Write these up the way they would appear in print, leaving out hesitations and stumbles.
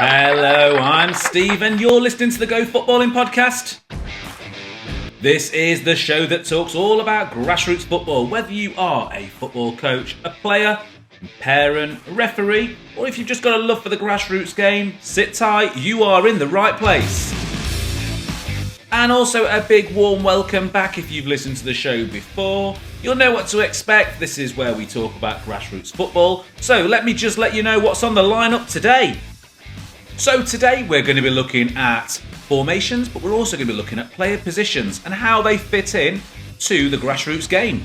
Hello, I'm Steve, and you're listening to the Go Footballing podcast. This is the show that talks all about grassroots football, whether you are a football coach, a player, parent, referee, or if you've just got a love for the grassroots game, sit tight, you are in the right place. And also a big warm welcome back if you've listened to the show before. You'll know what to expect. This is where we talk about grassroots football. So let me just let you know what's on the lineup today. So today we're going to be looking at formations, but we're also going to be looking at player positions and how they fit in to the grassroots game.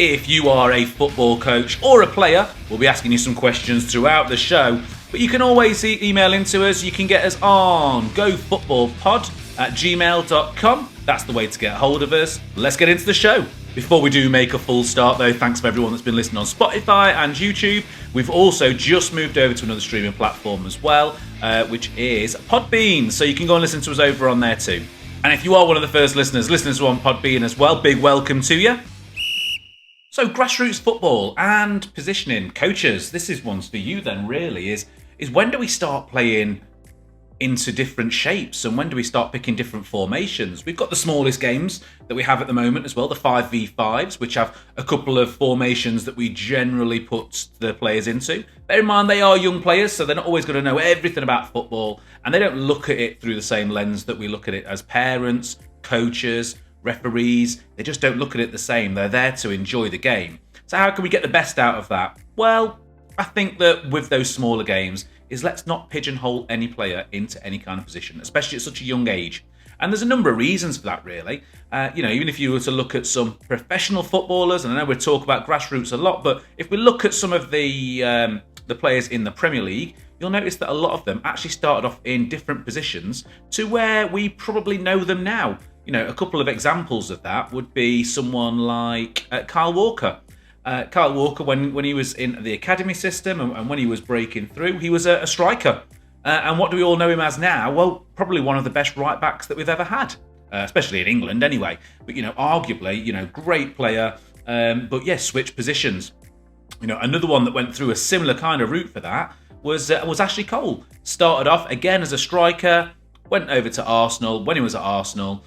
If you are a football coach or a player, we'll be asking you some questions throughout the show, but you can always email into us. You can get us on gofootballpod@gmail.com. That's the way to get hold of us. Let's get into the show. Before we do make a full start though, thanks for everyone that's been listening on Spotify and YouTube. We've also just moved over to another streaming platform as well, which is Podbean. So you can go and listen to us over on there too. And if you are one of the first listeners on Podbean as well, big welcome to you. So grassroots football and positioning, coaches, this is ones for you then really, is when do we start playing into different shapes and when do we start picking different formations? We've got the smallest games that we have at the moment as well, the 5v5s, which have a couple of formations that we generally put the players into. Bear in mind they are young players, so they're not always going to know everything about football, and they don't look at it through the same lens that we look at it as parents, coaches, referees. They just don't look at it the same. They're there to enjoy the game. So how can we get the best out of that? Well, I think that with those smaller games is let's not pigeonhole any player into any kind of position, especially at such a young age. And there's a number of reasons for that, really. Even if you were to look at some professional footballers, and I know we talk about grassroots a lot, but if we look at some of the players in the Premier League, you'll notice that a lot of them actually started off in different positions to where we probably know them now. You know, a couple of examples of that would be someone like Kyle Walker. Kyle Walker, when he was in the academy system and when he was breaking through, he was a striker. And what do we all know him as now? Well, probably one of the best right backs that we've ever had, especially in England anyway. But, arguably, great player. But yes, switch positions. Another one that went through a similar kind of route for that was Ashley Cole. Started off again as a striker, went over to Arsenal. When he was at Arsenal,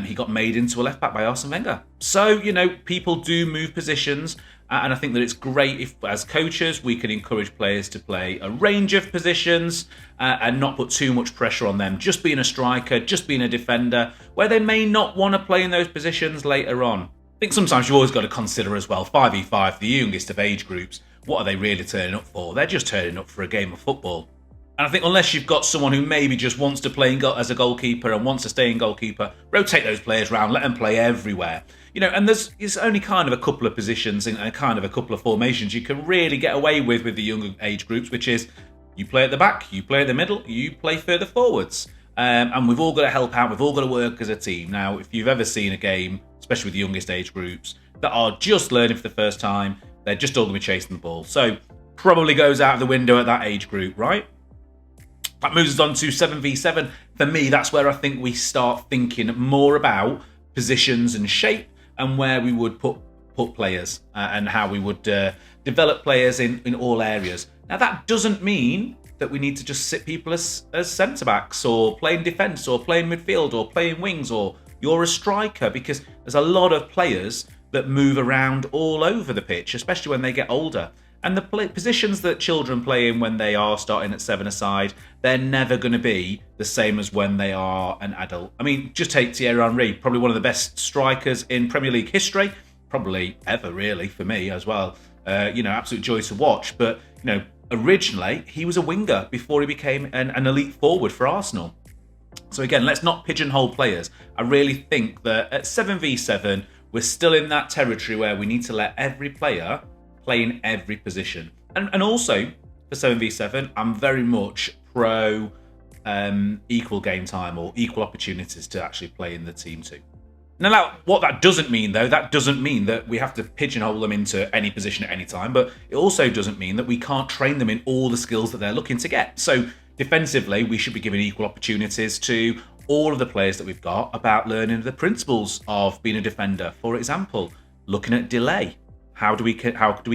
he got made into a left back by Arsene Wenger. So, people do move positions. And I think that it's great if, as coaches, we can encourage players to play a range of positions and not put too much pressure on them. Just being a striker, just being a defender, where they may not want to play in those positions later on. I think sometimes you've always got to consider as well, 5v5, the youngest of age groups, what are they really turning up for? They're just turning up for a game of football. And I think unless you've got someone who maybe just wants to play as a goalkeeper and wants to stay in goalkeeper, rotate those players around, let them play everywhere. And there's only kind of a couple of positions and kind of a couple of formations you can really get away with the younger age groups, which is you play at the back, you play at the middle, you play further forwards. And we've all got to help out, we've all got to work as a team. Now, if you've ever seen a game, especially with the youngest age groups, that are just learning for the first time, they're just all going to be chasing the ball. So probably goes out of the window at that age group, right? That moves us on to 7v7. For me, that's where I think we start thinking more about positions and shape and where we would put players and how we would develop players in all areas. Now, that doesn't mean that we need to just sit people as centre-backs or play in defence or play in midfield or play in wings or you're a striker, because there's a lot of players that move around all over the pitch, especially when they get older. And the positions that children play in when they are starting at seven-a-side, they're never going to be the same as when they are an adult. I mean, just take Thierry Henry, probably one of the best strikers in Premier League history, probably ever really for me as well. Absolute joy to watch. But, originally he was a winger before he became an elite forward for Arsenal. So again, let's not pigeonhole players. I really think that at 7v7, we're still in that territory where we need to let every player play in every position. And also, for 7v7, I'm very much pro equal game time or equal opportunities to actually play in the team too. Now, what that doesn't mean, though, that doesn't mean that we have to pigeonhole them into any position at any time, but it also doesn't mean that we can't train them in all the skills that they're looking to get. So defensively, we should be giving equal opportunities to all of the players that we've got about learning the principles of being a defender. For example, looking at delay. How do we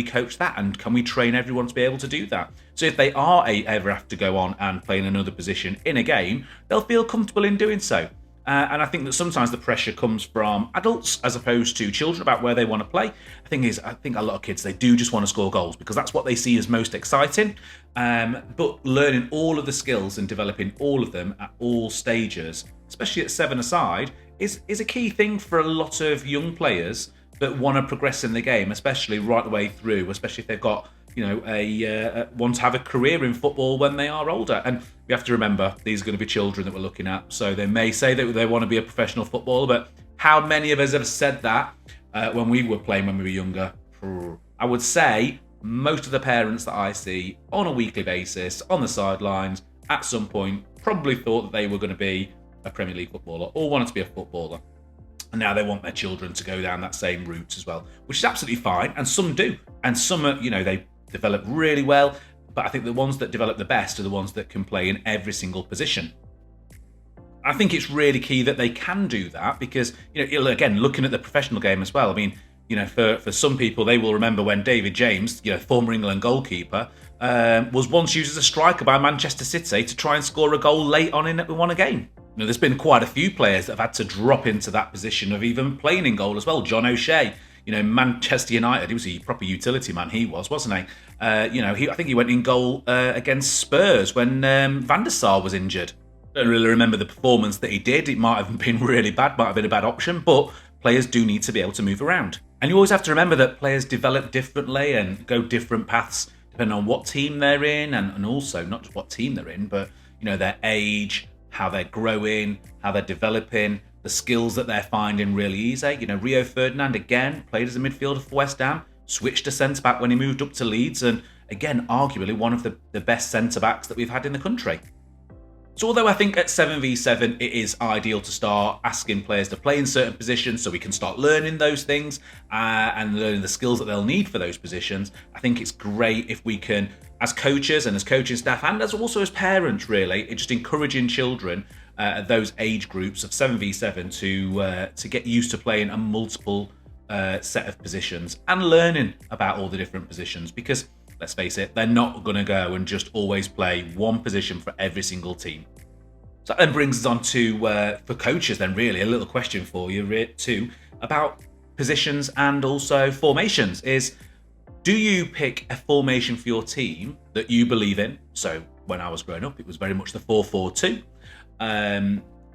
coach that, and can we train everyone to be able to do that? So if they are ever have to go on and play in another position in a game, they'll feel comfortable in doing so. And I think that sometimes the pressure comes from adults as opposed to children about where they want to play. The thing is, I think a lot of kids, they do just want to score goals because that's what they see as most exciting. But learning all of the skills and developing all of them at all stages, especially at 7-a-side, is a key thing for a lot of young players that want to progress in the game, especially right the way through, especially if they've got want to have a career in football when they are older. And we have to remember, these are going to be children that we're looking at. So they may say that they want to be a professional footballer, but how many of us have said that when we were playing when we were younger? I would say most of the parents that I see on a weekly basis on the sidelines at some point probably thought that they were going to be a Premier League footballer or wanted to be a footballer. And now they want their children to go down that same route as well, which is absolutely fine. And some do. And some are, they develop really well, but I think the ones that develop the best are the ones that can play in every single position. I think it's really key that they can do that because, again, looking at the professional game as well, I mean, for some people, they will remember when David James, former England goalkeeper, was once used as a striker by Manchester City to try and score a goal late on in that we won a game. There's been quite a few players that have had to drop into that position of even playing in goal as well. John O'Shea, Manchester United, he was a proper utility man, he was, wasn't he? I think he went in goal against Spurs when Van der Sar was injured. I don't really remember the performance that he did. It might have been really bad, might have been a bad option, but players do need to be able to move around. And you always have to remember that players develop differently and go different paths depending on what team they're in, and also not just what team they're in, but their age, how they're growing, how they're developing, the skills that they're finding really easy. Rio Ferdinand, again, played as a midfielder for West Ham, switched to centre-back when he moved up to Leeds, and again, arguably one of the best centre-backs that we've had in the country. So although I think at 7v7 it is ideal to start asking players to play in certain positions so we can start learning those things and learning the skills that they'll need for those positions, I think it's great if we can, as coaches and as coaching staff and as also as parents really, just encouraging children at those age groups of 7v7 to get used to playing a multiple set of positions and learning about all the different positions, because let's face it, they're not going to go and just always play one position for every single team. So that then brings us on to, for coaches then really, a little question for you too, about positions and also formations is, do you pick a formation for your team that you believe in? So when I was growing up, it was very much the 4-4-2.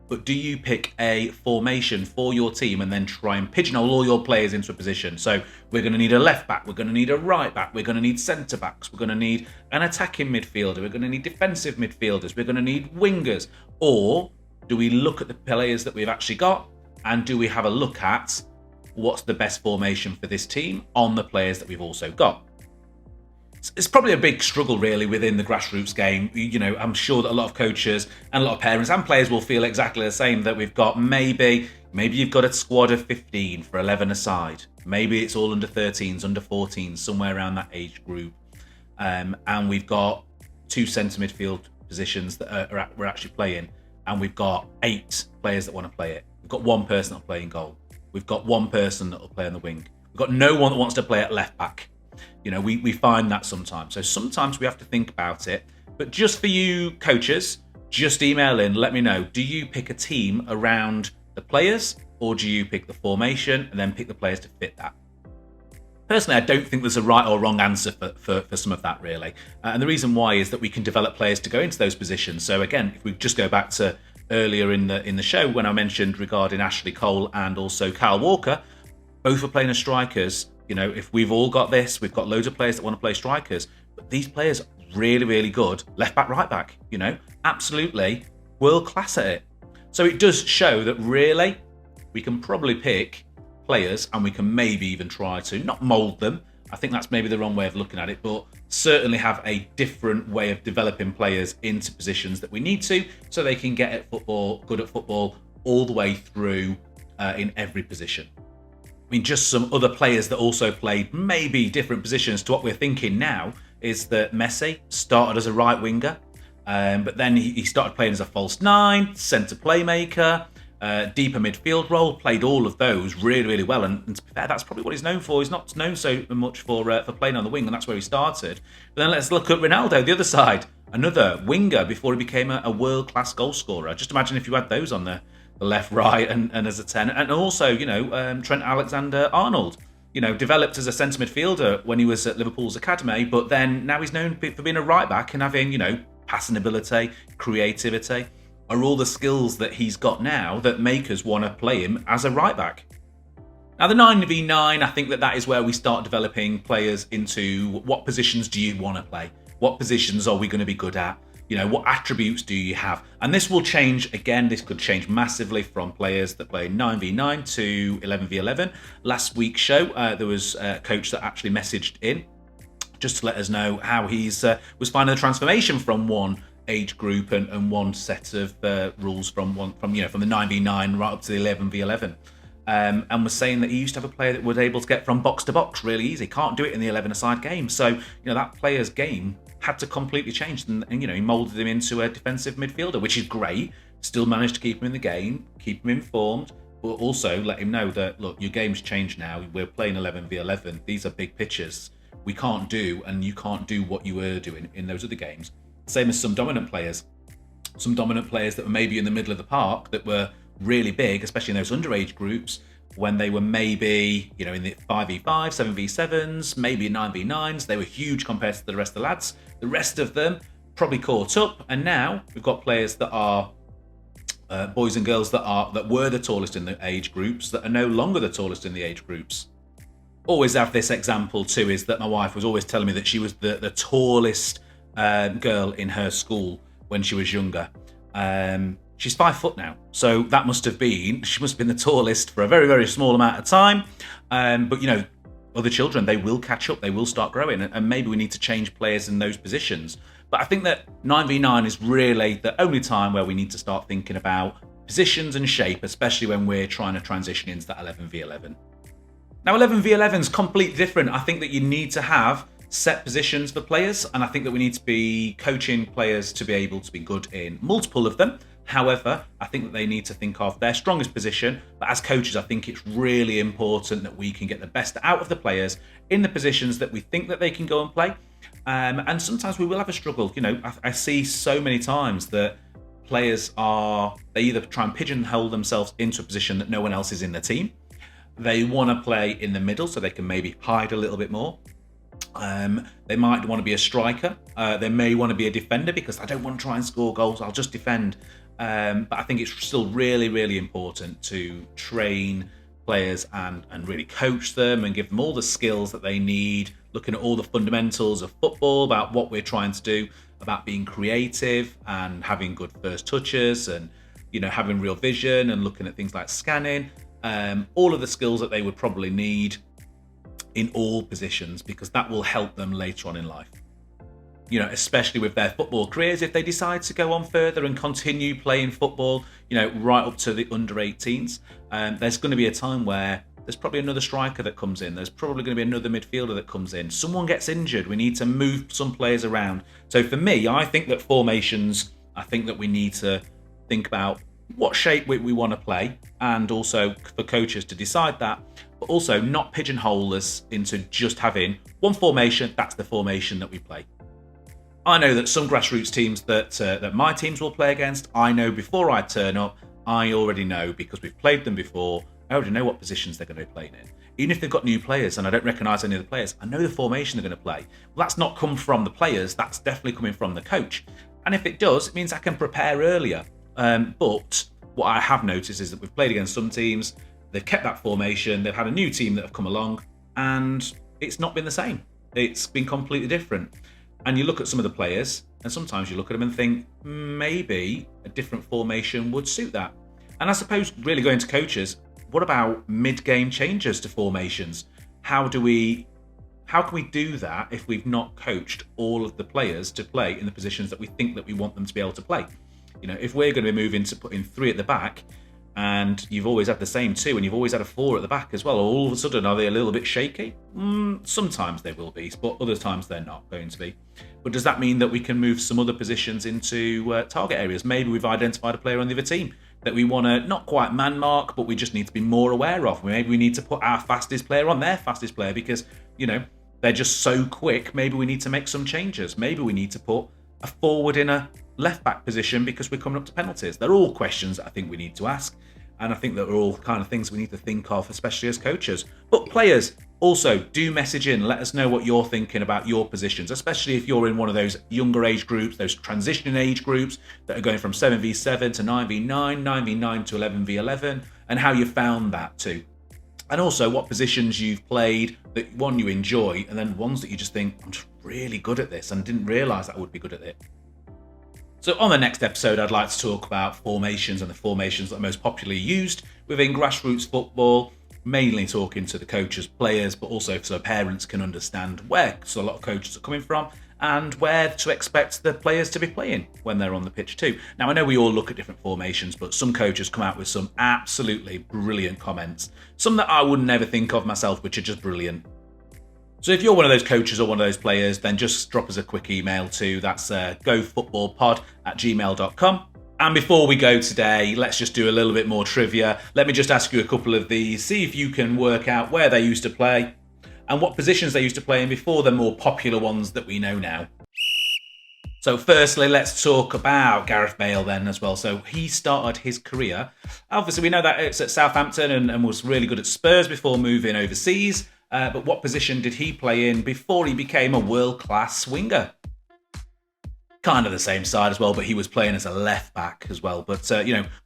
But do you pick a formation for your team and then try and pigeonhole all your players into a position? So we're going to need a left back, we're going to need a right back, we're going to need centre backs, we're going to need an attacking midfielder, we're going to need defensive midfielders, we're going to need wingers. Or do we look at the players that we've actually got and do we have a look at what's the best formation for this team on the players that we've also got? It's probably a big struggle really within the grassroots game. I'm sure that a lot of coaches and a lot of parents and players will feel exactly the same, that we've got maybe you've got a squad of 15 for 11-a-side. Maybe it's all under 13s, under 14s, somewhere around that age group. And we've got 2 centre midfield positions that we're actually playing. And we've got 8 players that want to play it. We've got 1 person that'll play in goal. We've got 1 person that'll play on the wing. We've got no one that wants to play at left back. We find that sometimes. So sometimes we have to think about it. But just for you coaches, just email in, let me know. Do you pick a team around the players or do you pick the formation and then pick the players to fit that? Personally, I don't think there's a right or wrong answer for some of that really. And the reason why is that we can develop players to go into those positions. So again, if we just go back to earlier in the show when I mentioned regarding Ashley Cole and also Kyle Walker, both are playing as strikers. If we've all got this, we've got loads of players that want to play strikers, but these players are really, really good left back, right back, absolutely world class at it. So it does show that really we can probably pick players and we can maybe even try to not mould them. I think that's maybe the wrong way of looking at it, but certainly have a different way of developing players into positions that we need to, so they can get good at football all the way through in every position. I mean, just some other players that also played maybe different positions to what we're thinking now is that Messi started as a right winger, but then he started playing as a false 9, centre playmaker, deeper midfield role, played all of those really, really well. And to be fair, that's probably what he's known for. He's not known so much for playing on the wing, and that's where he started. But then let's look at Ronaldo, the other side, another winger before he became a world-class goal scorer. Just imagine if you had those on the left, right, and as a 10. And also, Trent Alexander-Arnold, developed as a centre midfielder when he was at Liverpool's academy, but then now he's known for being a right-back and having, passing ability, creativity, are all the skills that he's got now that make us want to play him as a right-back. Now, the 9v9, I think that is where we start developing players into what positions do you want to play? What positions are we going to be good at? What attributes do you have? And this will change again. This could change massively from players that play 9v9 to 11v11. Last week's show, there was a coach that actually messaged in just to let us know how he's was finding the transformation from one age group and one set of rules from the 9v9 right up to the 11v11. And was saying that he used to have a player that was able to get from box to box really easy. Can't do it in the 11-a-side game. So, that player's game had to completely change. And he moulded him into a defensive midfielder, which is great. Still managed to keep him in the game, keep him informed, but also let him know that, look, your game's changed now. We're playing 11v11. These are big pitches. We can't do, and you can't do what you were doing in those other games. Same as some dominant players. Some dominant players that were maybe in the middle of the park that were really big, especially in those underage groups, when they were maybe, in the 5v5, 7v7s, maybe 9v9s. They were huge compared to the rest of the lads. The rest of them probably caught up, and now we've got players that are boys and girls that were the tallest in the age groups that are no longer the tallest in the age groups. Always have this example too, is that my wife was always telling me that she was the tallest girl in her school when she was younger. She's 5 foot now, so she must have been the tallest for a very, very small amount of time. But other children, they will catch up, they will start growing, and maybe we need to change players in those positions. But I think that 9v9 is really the only time where we need to start thinking about positions and shape, especially when we're trying to transition into that 11v11. Now, 11v11 is completely different. I think that you need to have set positions for players, and I think that we need to be coaching players to be able to be good in multiple of them. However, I think that they need to think of their strongest position, but as coaches, I think it's really important that we can get the best out of the players in the positions that we think that they can go and play. And sometimes we will have a struggle. I see so many times that players they either try and pigeonhole themselves into a position that no one else is in the team. They want to play in the middle so they can maybe hide a little bit more. They might want to be a striker. They may want to be a defender because I don't want to try and score goals. I'll just defend. But I think it's still really, really important to train players and really coach them and give them all the skills that they need, looking at all the fundamentals of football, about what we're trying to do, about being creative and having good first touches and, having real vision and looking at things like scanning, all of the skills that they would probably need in all positions, because that will help them later on in life. Especially with their football careers, if they decide to go on further and continue playing football, right up to the under 18s, there's going to be a time where there's probably another striker that comes in. There's probably going to be another midfielder that comes in. Someone gets injured. We need to move some players around. So for me, I think that formations, I think that we need to think about what shape we want to play, and also for coaches to decide that, but also not pigeonhole us into just having one formation. That's the formation that we play. I know that some grassroots teams that my teams will play against, I know before I turn up, I already know, because we've played them before, I already know what positions they're going to be playing in. Even if they've got new players and I don't recognise any of the players, I know the formation they're going to play. Well, that's not come from the players, that's definitely coming from the coach. And if it does, it means I can prepare earlier. But what I have noticed is that we've played against some teams, they've kept that formation, they've had a new team that have come along, and it's not been the same. It's been completely different. And you look at some of the players, and sometimes you look at them and think, maybe a different formation would suit that. And I suppose, really going to coaches, what about mid-game changes to formations? How can we do that if we've not coached all of the players to play in the positions that we think that we want them to be able to play? If we're going to be moving to putting 3 at the back, and you've always had the same 2, and you've always had a 4 at the back as well, all of a sudden, are they a little bit shaky? Sometimes they will be, but other times they're not going to be. But does that mean that we can move some other positions into target areas? Maybe we've identified a player on the other team that we want to not quite man mark, but we just need to be more aware of. Maybe we need to put our fastest player on their fastest player because, they're just so quick. Maybe we need to make some changes. Maybe we need to put a forward in a left-back position because we're coming up to penalties. They're all questions that I think we need to ask. And I think that are all kind of things we need to think of, especially as coaches. But players, also do message in. Let us know what you're thinking about your positions, especially if you're in one of those younger age groups, those transition age groups that are going from 7v7 to 9v9, 9v9 to 11v11, and how you found that too. And also what positions you've played that, one, you enjoy, and then ones that you just think, I'm just really good at this and didn't realise that I would be good at it. So on the next episode, I'd like to talk about formations and the formations that are most popularly used within grassroots football, mainly talking to the coaches, players, but also so parents can understand where a lot of coaches are coming from and where to expect the players to be playing when they're on the pitch too. Now, I know we all look at different formations, but some coaches come out with some absolutely brilliant comments, some that I would never think of myself, which are just brilliant. So if you're one of those coaches or one of those players, then just drop us a quick email to that's gofootballpod@gmail.com. And before we go today, let's just do a little bit more trivia. Let me just ask you a couple of these, see if you can work out where they used to play and what positions they used to play in before the more popular ones that we know now. So firstly, let's talk about Gareth Bale then as well. So he started his career, obviously we know that it's at Southampton and was really good at Spurs before moving overseas. But what position did he play in before he became a world-class winger? Kind of the same side as well, but he was playing as a left back as well. But,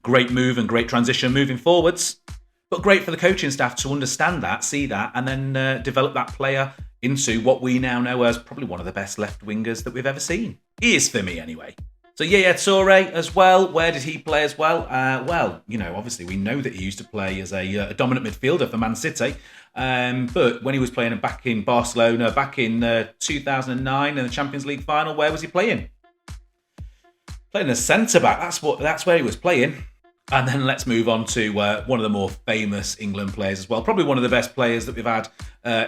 great move and great transition moving forwards. But great for the coaching staff to understand that, see that, and then develop that player into what we now know as probably one of the best left wingers that we've ever seen. He is for me anyway. So Yaya Toure as well. Where did he play as well? Obviously we know that he used to play as a dominant midfielder for Man City. But when he was playing back in Barcelona, back in 2009 in the Champions League final, where was he playing? Playing as centre-back. That's where he was playing. And then let's move on to one of the more famous England players as well. Probably one of the best players that we've had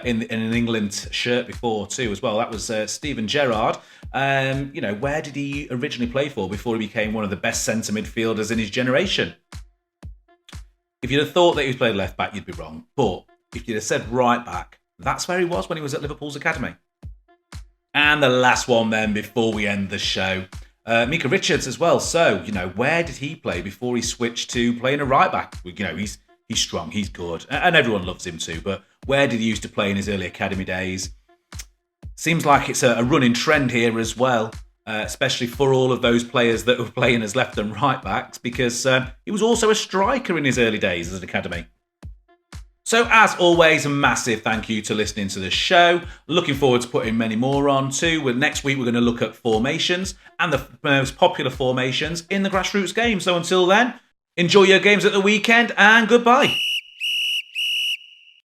in an England shirt before too as well. That was Steven Gerrard. Where did he originally play for before he became one of the best centre midfielders in his generation? If you'd have thought that he was playing left back, you'd be wrong. But if you'd have said right back, that's where he was when he was at Liverpool's academy. And the last one then before we end the show. Micah Richards as well. So, where did he play before he switched to playing a right back? He's strong, he's good, and everyone loves him too. But where did he used to play in his early academy days? Seems like it's a running trend here as well, especially for all of those players that were playing as left and right backs, because he was also a striker in his early days as an academy. So as always, a massive thank you to listening to the show. Looking forward to putting many more on too. Next week, we're going to look at formations and the most popular formations in the grassroots game. So until then, enjoy your games at the weekend and goodbye.